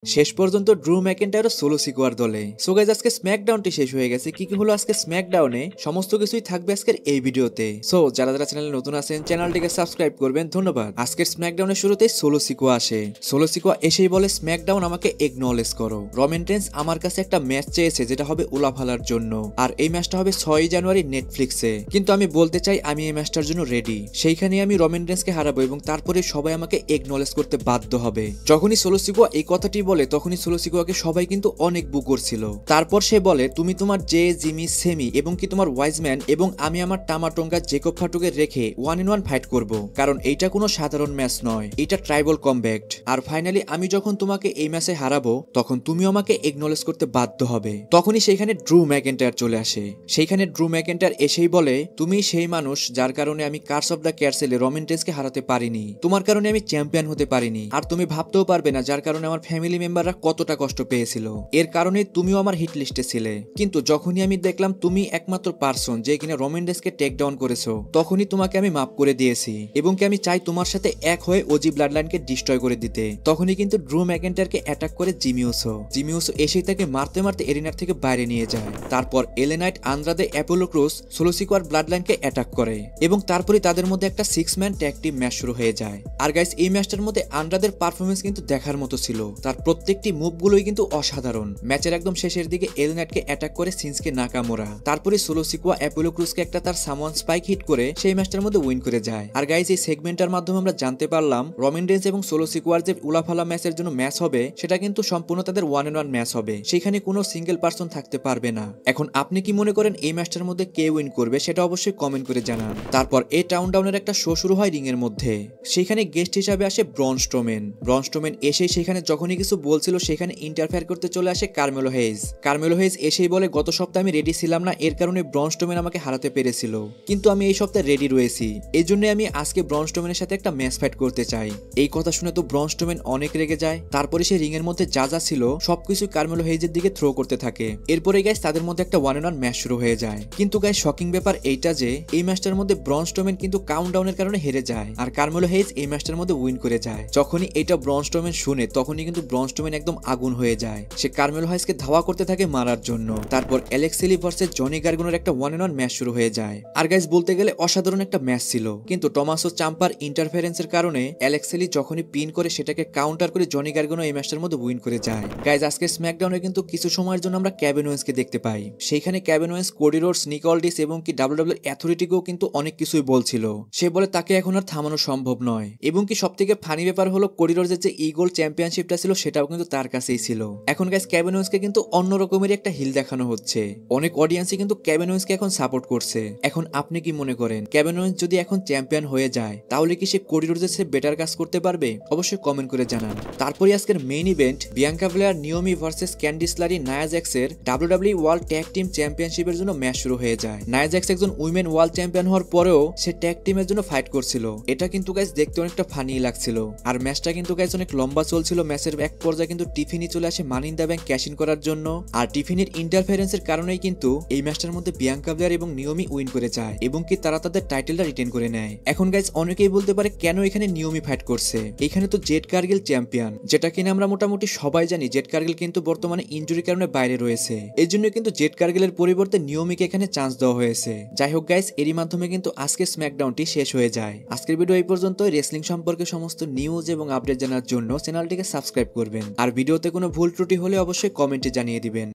শেষ পর্যন্ত ড্রু ম্যাকেন্টায়ারও সোলো সিকোয়ার দলে। সো গাইজ আজকে স্ম্যাকডাউনটি শেষ হয়ে গেছে। কি কি হলো আজকে স্ম্যাকডাউনে সমস্ত কিছুই থাকবে আজকের এই ভিডিওতে। সো যারা যারা চ্যানেলে নতুন আছেন চ্যানেলটিকে সাবস্ক্রাইব করবেন, ধন্যবাদ। আজকের স্ম্যাকডাউনের শুরুতেই সোলো সিকোয়া আসে। সোলো সিকোয়া এসেই বলে, স্ম্যাকডাউন আমাকে একনলেজ করো। রমেন রেন্স আমার কাছে একটা ম্যাচ চেয়েছে যেটা হবে উলাফালার জন্য, আর এই ম্যাচটা হবে 6 জানুয়ারি নেটফ্লিক্সে। কিন্তু আমি বলতে চাই আমি এই ম্যাচটার জন্য রেডি। সেইখানে আমি রমেন রেন্সকে হারাবো এবং তারপরে সবাই আমাকে একনলেজ করতে বাধ্য হবে। যখনই সোলো সিকোয়া এই কথাটি বলে তখনই সোলো সিকোয়াকে সবাই কিন্তু অনেক বু করছিল। তারপর সে বলে, তুমি তোমার জে, জিমি, সেমি এবং কি তোমার ওয়াইজম্যান এবং আমি আমার টামাটোঙ্গা জেকব ফাটুকে রেখে 1-in-1 ফাইট করব, কারণ এইটা কোনো সাধারণ ম্যাচ নয়, এটা ট্রাইবাল কমব্যাট। আর ফাইনালি আমি যখন তোমাকে এই ম্যাচে হারাবো তখন তুমিও আমাকে একনলেজ করতে বাধ্য হবে। তখনই সেইখানে ড্রু ম্যাকেন্টায়ার চলে আসে। সেইখানে ড্রু ম্যাকেন্টায়ার এসেই বলে, তুমি সেই মানুষ যার কারণে আমি কার্স অফ দ্য ক্যারসেলে রমেন রেন্সকে হারাতে পারিনি, তোমার কারণে আমি চ্যাম্পিয়ন হতে পারিনি, আর তুমি ভাবতেও পারবে না যার কারণে আমার ফ্যামিলি মেম্বাররা কতটা কষ্ট পেয়েছিল। এর কারণে তুমিও আমার হিট লিস্টে ছিলে। কিন্তু যখনই আমি দেখলাম তুমি একমাত্র পারসন যে কিনা রমেন রেন্সকে টেক ডাউন করেছো, তখনই তোমাকে আমি মাফ করে দিয়েছি এবং কি আমি চাই তোমার সাথে এক হয়ে ওজি ব্লাড লাইনকে ডিস্ট্রয় করে দিতে। তখনই কিন্তু ড্রু ম্যাকেন্টায়ারকে অ্যাটাক করে জিমিউসো এসেই তাকে মারতে মারতে এরিনার থেকে বাইরে নিয়ে যায়। তারপর LA Knight, Andrade, Apollo Crews Solo সিকোয়ার ব্লাড লাইনকে অ্যাটাক করে এবং তারপরে তাদের মধ্যে একটা 6-ম্যান ট্যাগ টিম ম্যাচ শুরু হয়ে যায়। আর গাইস, এই ম্যাচটার মধ্যে আন্দ্রাদের পারফরমেন্স কিন্তু দেখার মতো ছিল। তার প্রত্যেকটি মুভগুলোই কিন্তু অসাধারণ। ম্যাচের একদম শেষের দিকে এল নাইটকে অ্যাটাক করে সিন্সকে নাকামোরা, তারপরে সোলো সিকোয়া অ্যাপোলো ক্রুজকে একটা তার সামওয়ান স্পাইক হিট করে সেই ম্যাচটার মধ্যে উইন করে যায়। আর গাইস, এই সেগমেন্টের মাধ্যমে আমরা জানতে পারলাম রমেন রেন্স এবং সোলো সিকোয়ার যে উলাফালা ম্যাচের জন্য ম্যাচ হবে সেটা কিন্তু সম্পূর্ণ তাদের 1-on-1 ম্যাচ হবে, সেখানে কোনো সিঙ্গেল পার্সন থাকতে পারবে না। এখন আপনি কি মনে করেন এই ম্যাচটার মধ্যে কে উইন করবে সেটা অবশ্যই কমেন্ট করে জানান। তারপর এই টাউন ডাউনের একটা শো শুরু হয় রিং এর মধ্যে। সেখানে গেস্ট হিসাবে আসে ব্রন স্ট্রোম্যান এসে সেখানে যখনই কিছু বলছিল সেখানে ইন্টারফেয়ার করতে চলে আসে কার্মেলো হেইজ এসেই বলে, গত সপ্তাহে আমি রেডি ছিলাম না, এর কারণে ব্রন স্ট্রোম্যান আমাকে হারাতে পেরেছিল, কিন্তু আমি এই সপ্তাহে রেডি রয়েছি, এই জন্য আমি আজকে ব্রন স্ট্রোম্যানের সাথে একটা ম্যাচ ফাইট করতে চাই। এই কথা শুনে তো ব্রন স্ট্রোম্যান অনেক রেগে যায়। তারপরে সে রিং এর মধ্যে যা যা ছিল সবকিছু কার্মেলো হেইজের দিকে থ্রো করতে থাকে। এরপরে গাইস তাদের মধ্যে একটা 1-on-1 ম্যাচ শুরু হয়ে যায়। কিন্তু গাইস, শকিং ব্যাপার এইটা যে এই ম্যাচটার মধ্যে ব্রন স্ট্রোম্যান কিন্তু কাউন্টডাউনের কারণে হেরে যায় আর কার্মেলো হেইজ এই ম্যাচটার মধ্যে উইন করে যায়। যখনই এটা ব্রন স্ট্রোম্যান শুনে তখনই কিন্তু ব্রন স্ট্রোম্যান একদম আগুন হয়ে যায়। সে কার্মেলো হেইজকে ধাওয়া করতে থাকে মারার জন্য। তারপর অ্যালেক্স সেলি ভার্সেস জনি গার্গানোর একটা 1-on-1 ম্যাচ শুরু হয়ে যায়। আর গাইস, বলতে গেলে অসাধারণ একটা ম্যাচ ছিল, কিন্তু টমাসো চাম্পার ইন্টারফারেন্সের কারণে অ্যালেক্স সেলি যখনই পিন করে সেটাকে কাউন্টার করে জনি গার্গানো এই ম্যাচটার মধ্যে উইন করে যায়। গাইস, আজকে স্ম্যাকডাউনে কিন্তু কিছু সময়ের জন্য আমরা কেভিন ওয়েন্সকে দেখতে পাই। সেইখানে কেভিন ওয়েন্স, কোডি রোডস, নিক অল্ডিস এবং কি ডাব্লিউডাব্লিউ অথরিটিকেও কিন্তু অনেক কিছুই বলছিল। সে বলে তাকে এখন আর থামানো সম্ভব নয় এবং কি সবথেকে ফানি ব্যাপার হলো কোডি রোডসের যে ইগল চ্যাম্পিয়নশিপটা ছিল সেটাও কিন্তু তার কাছেই ছিল। এখন গাইস, কেভিন ওয়েন্সকে কিন্তু অন্য রকমের একটা হিল দেখানো হচ্ছে। অনেক অডিয়েন্সই কিন্তু কেভিন ওয়েন্সকে এখন সাপোর্ট করছে। এখন আপনি কি মনে করেন কেভিন ওয়েন্স যদি এখন চ্যাম্পিয়ন হয়ে যায় তাহলে কি সে কোডি রোডসের চেয়ে বেটার কাজ করতে পারবে? অবশ্যই কমেন্ট করে জানান। তারপরে আজকের main event Bianca Belair, Naomi versus Candice LeRae, Nia জ্যাক্সের ডাব্লিউডাব্লিউ ওয়ার্ল্ড ট্যাগ টিম চ্যাম্পিয়নশিপের জন্য ম্যাচ শুরু হয়ে যায়। নায়া জ্যাক্স একজন উইমেন ওয়ার্ল্ড চ্যাম্পিয়ন হওয়ার পরেও সে ট্যাগ টিমের জন্য ফাইট করছিল। এটা কিন্তু গাইস দেখতে অনেকটা ফানি লাগছিল। আর ম্যাচটা কিন্তু গাইস অনেক লম্বা চলছিল। ম্যাচের এক পর্যায়ে কিন্তু টিফিনি চলে আসে money in the bank cash in করার জন্য। আর টিফিনির ইন্টারফারেন্সের কারণেই কিন্তু এই ম্যাচটার মধ্যে বিয়াঙ্কা বেলার এবং নিওমি উইন করে যায় এবং কি তারা তাদের টাইটেলটা রিটেন করে নেয়। এখন গাইস, অনেকেই বলতে পারে কেন এখানে নিওমি ফাইট করছে, এখানে তো জেড কার্গিল চ্যাম্পিয়ন, যেটা কিনা আমরা মোটামুটি সবাই জানি জেড কার্গিল কিন্তু বর্তমানে ইনজুরির কারণে বাইরে রয়েছে। এই জন্য কিন্তু জেড কার্গিলের পরিবর্তে নিওমিকে এখানে চান্স দেওয়া হয়েছে। যাই হোক গাইস, এরই মাধ্যমে কিন্তু আজকের স্ম্যাকডাউনটি শেষ হয়ে যায়। আজকের ভিডিও এই পর্যন্ত। রেসলিং সম্পর্কে সমস্ত নিউজ এবং আপডেট জানার জন্য চ্যানেলটিকে সাবস্ক্রাইব করবেন। আর ভিডিওতে কোনো ভুল ত্রুটি হলে অবশ্যই কমেন্টে জানিয়ে দিবেন।